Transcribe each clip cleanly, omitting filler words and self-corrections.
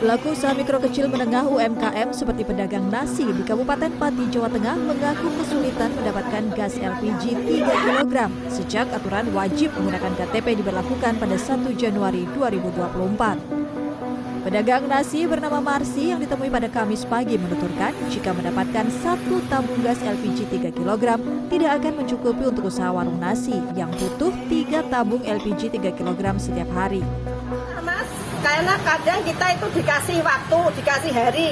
Pelaku usaha mikro kecil menengah UMKM seperti pedagang nasi di Kabupaten Pati, Jawa Tengah mengaku kesulitan mendapatkan gas LPG 3 kg sejak aturan wajib menggunakan KTP diberlakukan pada 1 Januari 2024. Pedagang nasi bernama Marsi yang ditemui pada Kamis pagi menuturkan jika mendapatkan 1 tabung gas LPG 3 kg tidak akan mencukupi untuk usaha warung nasi yang butuh 3 tabung LPG 3 kg setiap hari. Mas, karena kadang kita itu dikasih waktu, dikasih hari.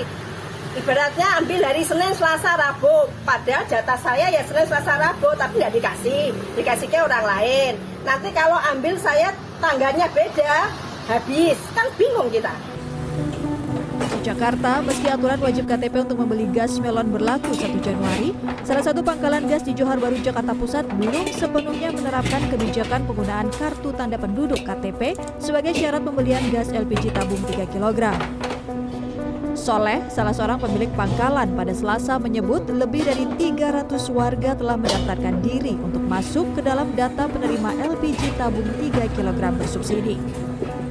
Ibaratnya ambil hari Senin, Selasa, Rabu. Padahal jatah saya ya Senin, Selasa, Rabu, tapi tidak dikasih. Dikasih ke orang lain. Nanti kalau ambil saya tanggalnya beda, habis. Kan bingung kita. Di Jakarta, meski aturan wajib KTP untuk membeli gas melon berlaku 1 Januari, salah satu pangkalan gas di Johar Baru, Jakarta Pusat belum sepenuhnya menerapkan kebijakan penggunaan kartu tanda penduduk KTP sebagai syarat pembelian gas LPG tabung 3 kg. Soleh, salah seorang pemilik pangkalan, pada Selasa menyebut lebih dari 300 warga telah mendaftarkan diri untuk masuk ke dalam data penerima LPG tabung 3 kg bersubsidi.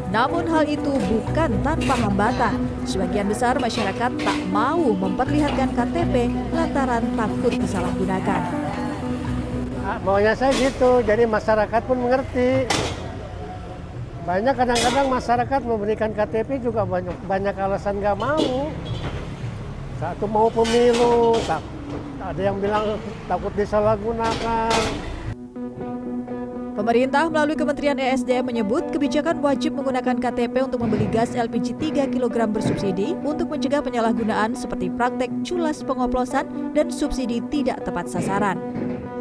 Namun hal itu bukan tanpa hambatan. Sebagian besar masyarakat tak mau memperlihatkan KTP lantaran takut disalahgunakan. Maunya saya gitu, jadi masyarakat pun mengerti. Banyak kadang-kadang masyarakat memberikan KTP juga banyak alasan nggak mau. Satu mau pemilu, ada yang bilang takut disalahgunakan. Pemerintah melalui Kementerian ESDM menyebut kebijakan wajib menggunakan KTP untuk membeli gas LPG 3 kg bersubsidi untuk mencegah penyalahgunaan seperti praktek culas pengoplosan dan subsidi tidak tepat sasaran.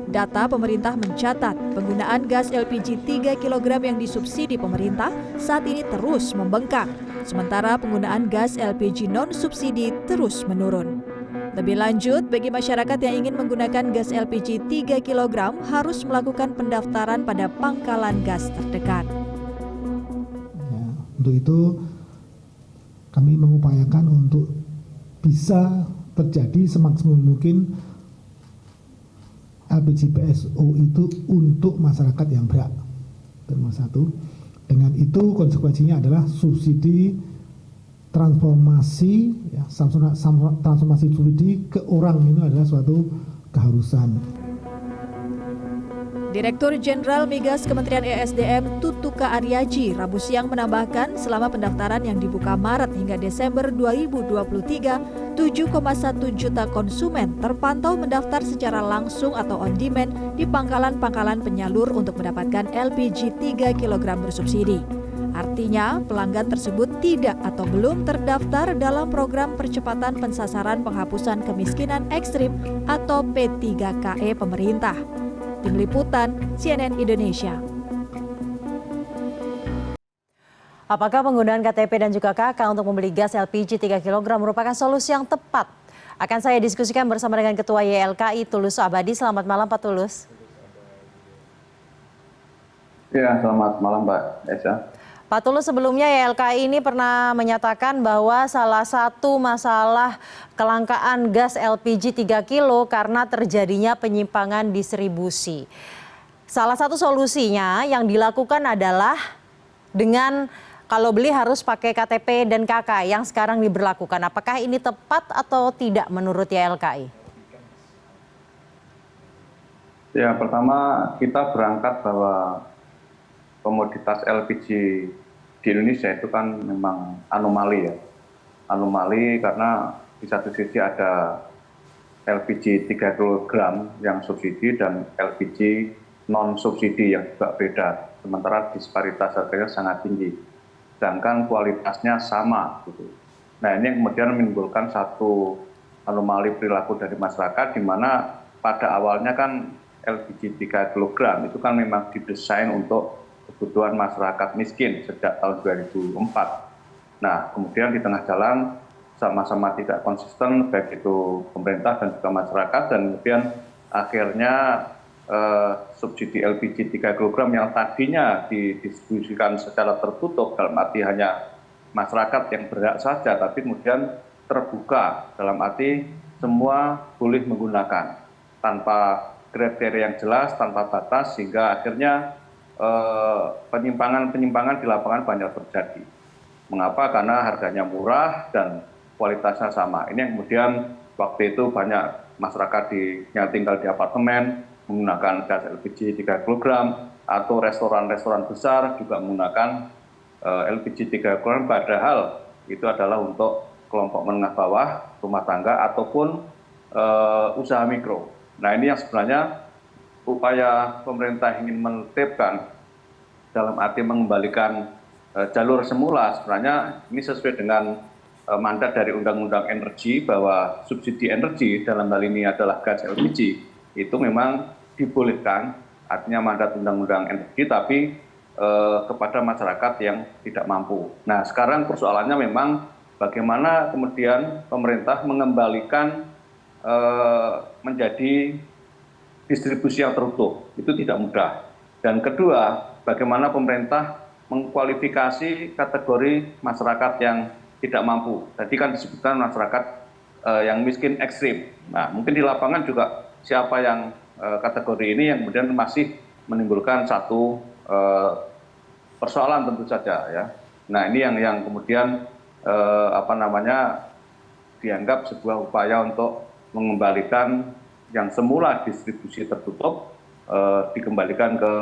Data pemerintah mencatat penggunaan gas LPG 3 kg yang disubsidi pemerintah saat ini terus membengkak, sementara penggunaan gas LPG non-subsidi terus menurun. Lebih lanjut, bagi masyarakat yang ingin menggunakan gas LPG 3 kg harus melakukan pendaftaran pada pangkalan gas terdekat. Ya, untuk itu kami mengupayakan untuk bisa terjadi semaksimal mungkin LPG PSO itu untuk masyarakat yang berhak. Nomor satu. Dengan itu konsekuensinya adalah subsidi transformasi, ya, transformasi subsidi ke orang itu adalah suatu keharusan. Direktur Jenderal Migas Kementerian ESDM Tutuka Aryaji Rabu siang menambahkan selama pendaftaran yang dibuka Maret hingga Desember 2023, 7,1 juta konsumen terpantau mendaftar secara langsung atau on demand di pangkalan-pangkalan penyalur untuk mendapatkan LPG 3 kg bersubsidi. Artinya, pelanggan tersebut tidak atau belum terdaftar dalam program percepatan pensasaran penghapusan kemiskinan ekstrim atau P3KE pemerintah. Tim Liputan, CNN Indonesia. Apakah penggunaan KTP dan juga KK untuk membeli gas LPG 3 kg merupakan solusi yang tepat? Akan saya diskusikan bersama dengan Ketua YLKI Tulus Abadi. Selamat malam Pak Tulus. Ya, selamat malam Mbak Esa. Pak Tulus, sebelumnya YLKI ini pernah menyatakan bahwa salah satu masalah kelangkaan gas LPG 3 kilo karena terjadinya penyimpangan distribusi. Salah satu solusinya yang dilakukan adalah dengan kalau beli harus pakai KTP dan KK yang sekarang diberlakukan. Apakah ini tepat atau tidak menurut YLKI? Ya, pertama kita berangkat bahwa komoditas LPG di Indonesia itu kan memang anomali ya. Anomali karena di satu sisi ada LPG 3 kg yang subsidi dan LPG non subsidi yang juga beda. Sementara disparitas harganya sangat tinggi. Sedangkan kualitasnya sama gitu. Nah, ini kemudian menimbulkan satu anomali perilaku dari masyarakat di mana pada awalnya kan LPG 3 kg itu kan memang didesain untuk kebutuhan masyarakat miskin sejak tahun 2004. Nah, kemudian di tengah jalan sama-sama tidak konsisten baik itu pemerintah dan juga masyarakat, dan kemudian akhirnya subsidi LPG 3 kg yang tadinya didistribusikan secara tertutup dalam arti hanya masyarakat yang berhak saja, tapi kemudian terbuka dalam arti semua boleh menggunakan tanpa kriteria yang jelas, tanpa batas, sehingga akhirnya penyimpangan di lapangan banyak terjadi. Mengapa? Karena harganya murah dan kualitasnya sama. Ini yang kemudian waktu itu banyak masyarakat yang tinggal di apartemen menggunakan gas LPG 3 kg, atau restoran-restoran besar juga menggunakan LPG 3 kg, padahal itu adalah untuk kelompok menengah bawah, rumah tangga, ataupun usaha mikro. Nah, ini yang sebenarnya upaya pemerintah ingin menertibkan dalam arti mengembalikan jalur semula. Sebenarnya ini sesuai dengan mandat dari Undang-Undang Energi, bahwa subsidi energi dalam hal ini adalah gas LPG itu memang dibolehkan, artinya mandat Undang-Undang Energi, tapi kepada masyarakat yang tidak mampu. Nah, sekarang persoalannya memang bagaimana kemudian pemerintah mengembalikan menjadi distribusi yang terutuh. Itu tidak mudah. Dan kedua, bagaimana pemerintah mengkualifikasi kategori masyarakat yang tidak mampu. Tadi kan disebutkan masyarakat yang miskin ekstrim. Nah, mungkin di lapangan juga siapa yang kategori ini yang kemudian masih menimbulkan satu persoalan tentu saja ya. Nah, ini yang kemudian dianggap sebuah upaya untuk mengembalikan yang semula distribusi tertutup dikembalikan ke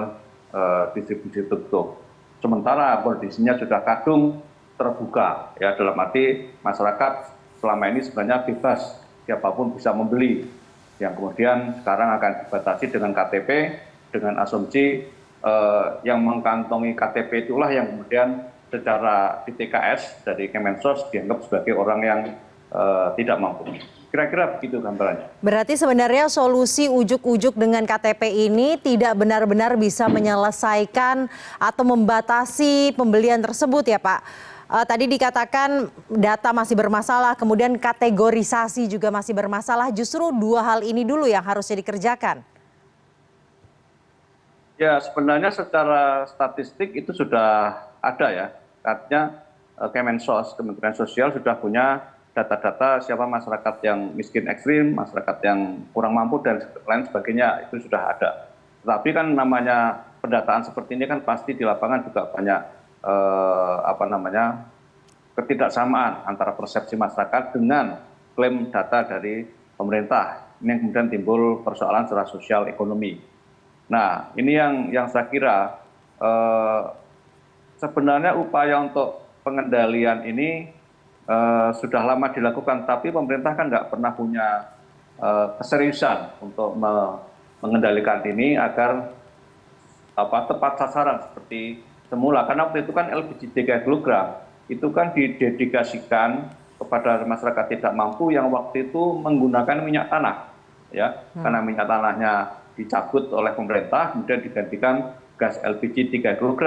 distribusi tertutup. Sementara kondisinya sudah kadung terbuka, ya, dalam arti masyarakat selama ini sebenarnya bebas, siapapun bisa membeli. Yang kemudian sekarang akan dibatasi dengan KTP, dengan asumsi yang mengantongi KTP itulah yang kemudian secara di TKS dari Kemensos dianggap sebagai orang yang tidak mampu. Kira-kira begitu gambarannya. Berarti sebenarnya solusi ujuk-ujuk dengan KTP ini tidak benar-benar bisa menyelesaikan atau membatasi pembelian tersebut ya Pak. Tadi dikatakan data masih bermasalah, kemudian kategorisasi juga masih bermasalah. Justru dua hal ini dulu yang harusnya dikerjakan. Ya, sebenarnya secara statistik itu sudah ada ya. Artinya Kemensos, Kementerian Sosial sudah punya data-data siapa masyarakat yang miskin ekstrim, masyarakat yang kurang mampu, dan lain sebagainya, itu sudah ada. Tetapi kan namanya pendataan seperti ini kan pasti di lapangan juga banyak ketidaksamaan antara persepsi masyarakat dengan klaim data dari pemerintah. Ini yang kemudian timbul persoalan secara sosial ekonomi. Nah, ini yang saya kira sebenarnya upaya untuk pengendalian ini sudah lama dilakukan, tapi pemerintah kan nggak pernah punya keseriusan untuk mengendalikan ini agar tepat sasaran seperti semula. Karena waktu itu kan LPG 3 kg itu kan didedikasikan kepada masyarakat tidak mampu yang waktu itu menggunakan minyak tanah, ya, karena minyak tanahnya dicabut oleh pemerintah, kemudian digantikan gas LPG 3 kg.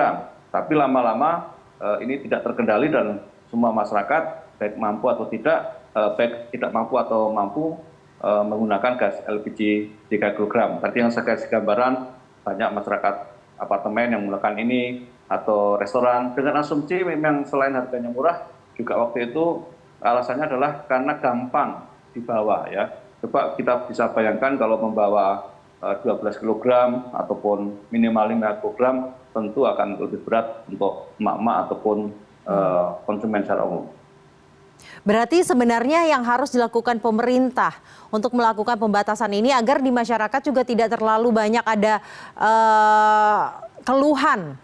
Tapi lama-lama ini tidak terkendali dan semua masyarakat baik mampu atau tidak, baik tidak mampu atau mampu menggunakan gas LPG 3 kg. Tadi yang saya kasih gambaran, banyak masyarakat apartemen yang menggunakan ini, atau restoran, dengan asumsi memang selain harganya murah, juga waktu itu alasannya adalah karena gampang dibawa ya. Coba kita bisa bayangkan kalau membawa 12 kg ataupun minimal 5 kg, tentu akan lebih berat untuk emak-emak ataupun konsumen secara umum. Berarti sebenarnya yang harus dilakukan pemerintah untuk melakukan pembatasan ini agar di masyarakat juga tidak terlalu banyak ada keluhan.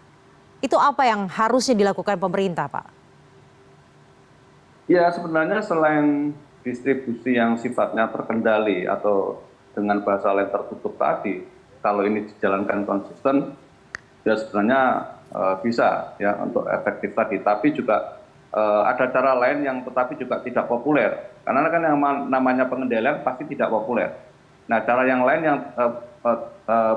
Itu apa yang harusnya dilakukan pemerintah, Pak? Ya, sebenarnya selain distribusi yang sifatnya terkendali atau dengan bahasa lain tertutup tadi, kalau ini dijalankan konsisten, ya sebenarnya bisa ya untuk efektif tadi. Tapi juga ada cara lain yang tetapi juga tidak populer. Karena kan yang namanya pengendalian pasti tidak populer. Nah, cara yang lain yang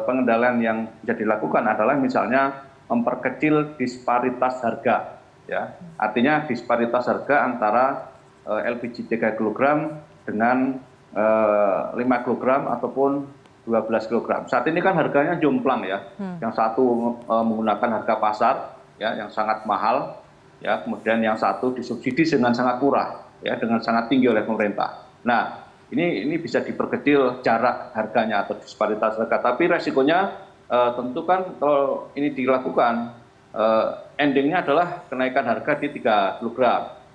pengendalian yang bisa dilakukan adalah misalnya memperkecil disparitas harga. Ya. Artinya disparitas harga antara LPG 3 kg dengan 5 kg ataupun 12 kg. Saat ini kan harganya jomplang ya. Yang satu menggunakan harga pasar ya yang sangat mahal ya, kemudian yang satu disubsidi dengan sangat murah ya, dengan sangat tinggi oleh pemerintah. Nah, ini bisa diperkecil jarak harganya atau disparitas harga, tapi resikonya tentu kan kalau ini dilakukan endingnya adalah kenaikan harga di 3 kg.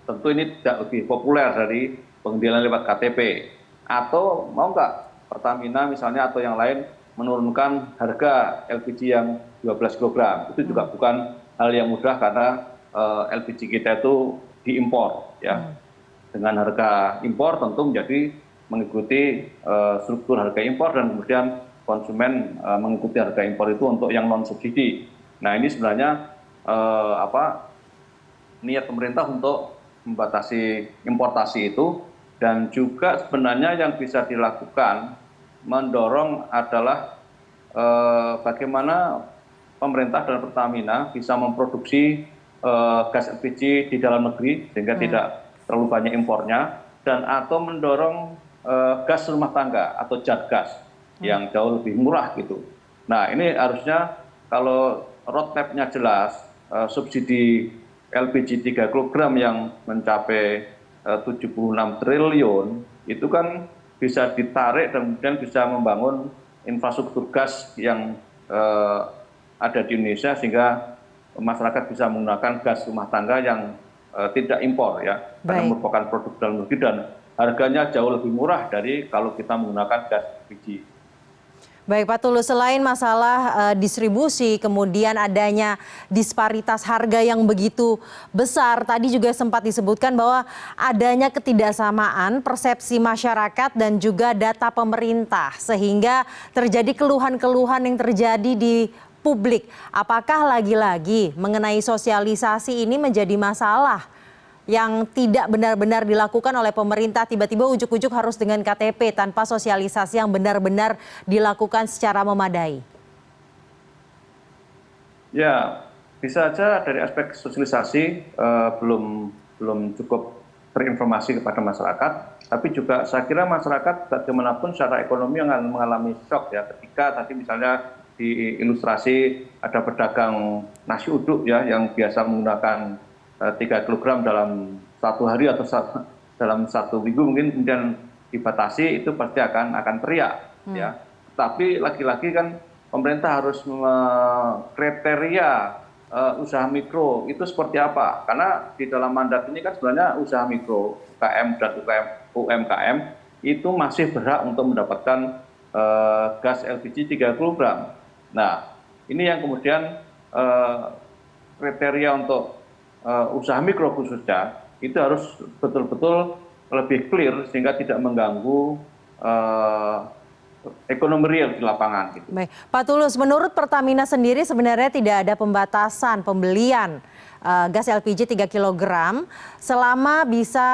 Tentu ini tidak lebih populer dari pengendalian lewat KTP. Atau mau nggak Pertamina misalnya atau yang lain menurunkan harga LPG yang 12 kg. Itu juga bukan hal yang mudah karena LPG kita itu diimpor, ya. Dengan harga impor tentu menjadi mengikuti struktur harga impor dan kemudian konsumen mengikuti harga impor itu untuk yang non subsidi. Nah ini sebenarnya niat pemerintah untuk membatasi importasi itu, dan juga sebenarnya yang bisa dilakukan mendorong adalah bagaimana pemerintah dan Pertamina bisa memproduksi gas LPG di dalam negeri sehingga tidak terlalu banyak impornya, dan atau mendorong gas rumah tangga atau jet gas yang jauh lebih murah gitu. Nah ini harusnya kalau roadmap-nya jelas, subsidi LPG 3 kg yang mencapai 76 triliun itu kan bisa ditarik dan kemudian bisa membangun infrastruktur gas yang ada di Indonesia sehingga masyarakat bisa menggunakan gas rumah tangga yang tidak impor, ya, karena merupakan produk dalam negeri dan harganya jauh lebih murah dari kalau kita menggunakan gas LPG. Baik Pak Tulus, selain masalah distribusi, kemudian adanya disparitas harga yang begitu besar, tadi juga sempat disebutkan bahwa adanya ketidaksamaan persepsi masyarakat dan juga data pemerintah, sehingga terjadi keluhan-keluhan yang terjadi di publik. Apakah lagi-lagi mengenai sosialisasi ini menjadi masalah yang tidak benar-benar dilakukan oleh pemerintah, tiba-tiba ujuk-ujuk harus dengan KTP tanpa sosialisasi yang benar-benar dilakukan secara memadai? Ya, bisa saja dari aspek sosialisasi belum cukup berinformasi kepada masyarakat, tapi juga saya kira masyarakat bagaimanapun secara ekonomi akan mengalami shock, ya, ketika tadi misalnya di ilustrasi ada pedagang nasi uduk, ya, yang biasa menggunakan 3 kg dalam 1 hari atau dalam 1 minggu mungkin, kemudian dibatasi, itu pasti akan teriak, ya. Tapi lagi-lagi kan pemerintah harus kriteria usaha mikro itu seperti apa, karena di dalam mandat ini kan sebenarnya usaha mikro, UKM dan UMKM itu masih berhak untuk mendapatkan gas LPG 3 kg. Nah ini yang kemudian kriteria untuk usaha mikro khususnya itu harus betul-betul lebih clear sehingga tidak mengganggu ekonomi real di lapangan. Gitu. Baik, Pak Tulus, menurut Pertamina sendiri sebenarnya tidak ada pembatasan pembelian gas LPG 3 kg selama bisa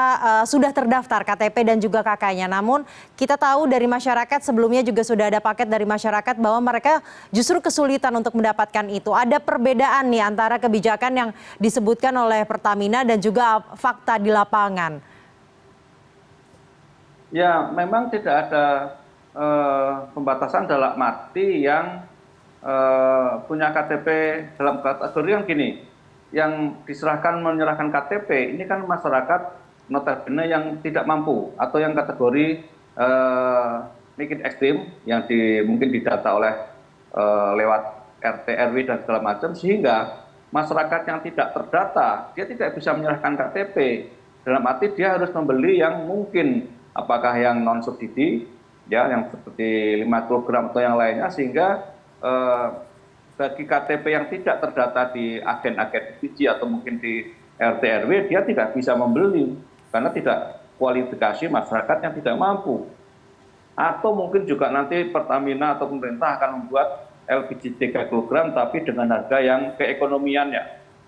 sudah terdaftar KTP dan juga KK-nya. Namun kita tahu dari masyarakat sebelumnya juga sudah ada paket dari masyarakat bahwa mereka justru kesulitan untuk mendapatkan itu. Ada perbedaan nih antara kebijakan yang disebutkan oleh Pertamina dan juga fakta di lapangan. Ya, memang tidak ada pembatasan dalam arti yang punya KTP dalam kategori yang gini, yang menyerahkan KTP ini kan masyarakat notabene yang tidak mampu atau yang kategori miskin ekstrim yang mungkin didata oleh lewat RT RW dan segala macam, sehingga masyarakat yang tidak terdata dia tidak bisa menyerahkan KTP, dalam arti dia harus membeli yang mungkin apakah yang non subsidi, ya, yang seperti 5 kg atau yang lainnya, sehingga bagi KTP yang tidak terdata di agen-agen LPG atau mungkin di RT RW dia tidak bisa membeli karena tidak kualifikasi masyarakat yang tidak mampu. Atau mungkin juga nanti Pertamina atau pemerintah akan membuat LPG 3 kg tapi dengan harga yang keekonomiannya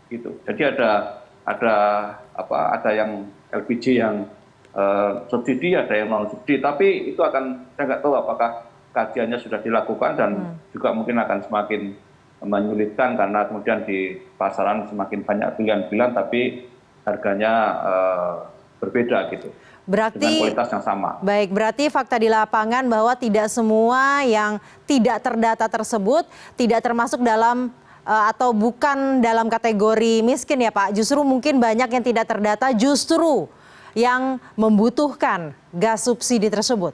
gitu. Jadi ada yang LPG yang subsidi, ada yang non subsidi, tapi itu akan, saya nggak tahu apakah kajiannya sudah dilakukan dan juga mungkin akan semakin menyulitkan karena kemudian di pasaran semakin banyak pilihan-pilihan tapi harganya berbeda gitu. Berarti dengan kualitas yang sama. Baik, berarti fakta di lapangan bahwa tidak semua yang tidak terdata tersebut tidak termasuk dalam atau bukan dalam kategori miskin ya Pak. Justru mungkin banyak yang tidak terdata justru yang membutuhkan gas subsidi tersebut.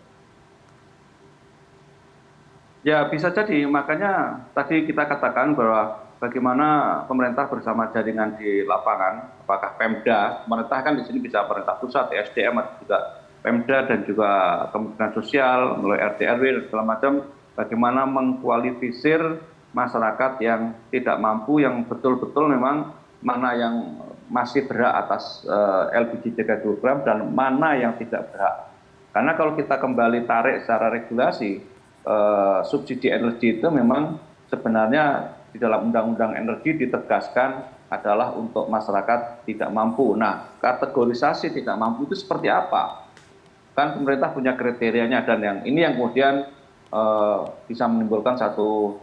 Ya bisa jadi, makanya tadi kita katakan bahwa bagaimana pemerintah bersama jaringan di lapangan, apakah Pemda, pemerintah kan di sini bisa pemerintah pusat, SDM, juga Pemda dan juga Kementerian Sosial, melalui RT RW dan segala macam, bagaimana mengkualifisir masyarakat yang tidak mampu, yang betul-betul memang mana yang masih berhak atas LPG 3 kg dan mana yang tidak berhak. Karena kalau kita kembali tarik secara regulasi, subsidi energi itu memang sebenarnya di dalam Undang-Undang Energi ditegaskan adalah untuk masyarakat tidak mampu. Nah, kategorisasi tidak mampu itu seperti apa? Kan pemerintah punya kriterianya, dan yang ini yang kemudian bisa menimbulkan satu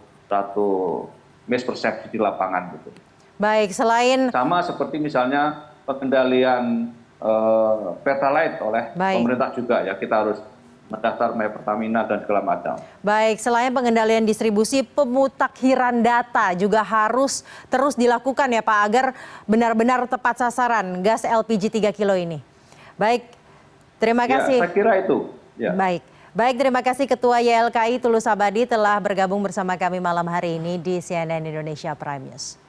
mispersepsi di lapangan gitu. Baik, selain sama seperti misalnya pengendalian Pertalite oleh pemerintah juga ya, kita harus mendaftar Pertamina dan segala macam. Baik, selain pengendalian distribusi, pemutakhiran data juga harus terus dilakukan ya Pak, agar benar-benar tepat sasaran gas LPG 3 kilo ini. Baik, terima kasih. Ya, saya kira itu. Ya. Baik, terima kasih Ketua YLKI Tulus Abadi telah bergabung bersama kami malam hari ini di CNN Indonesia Prime News.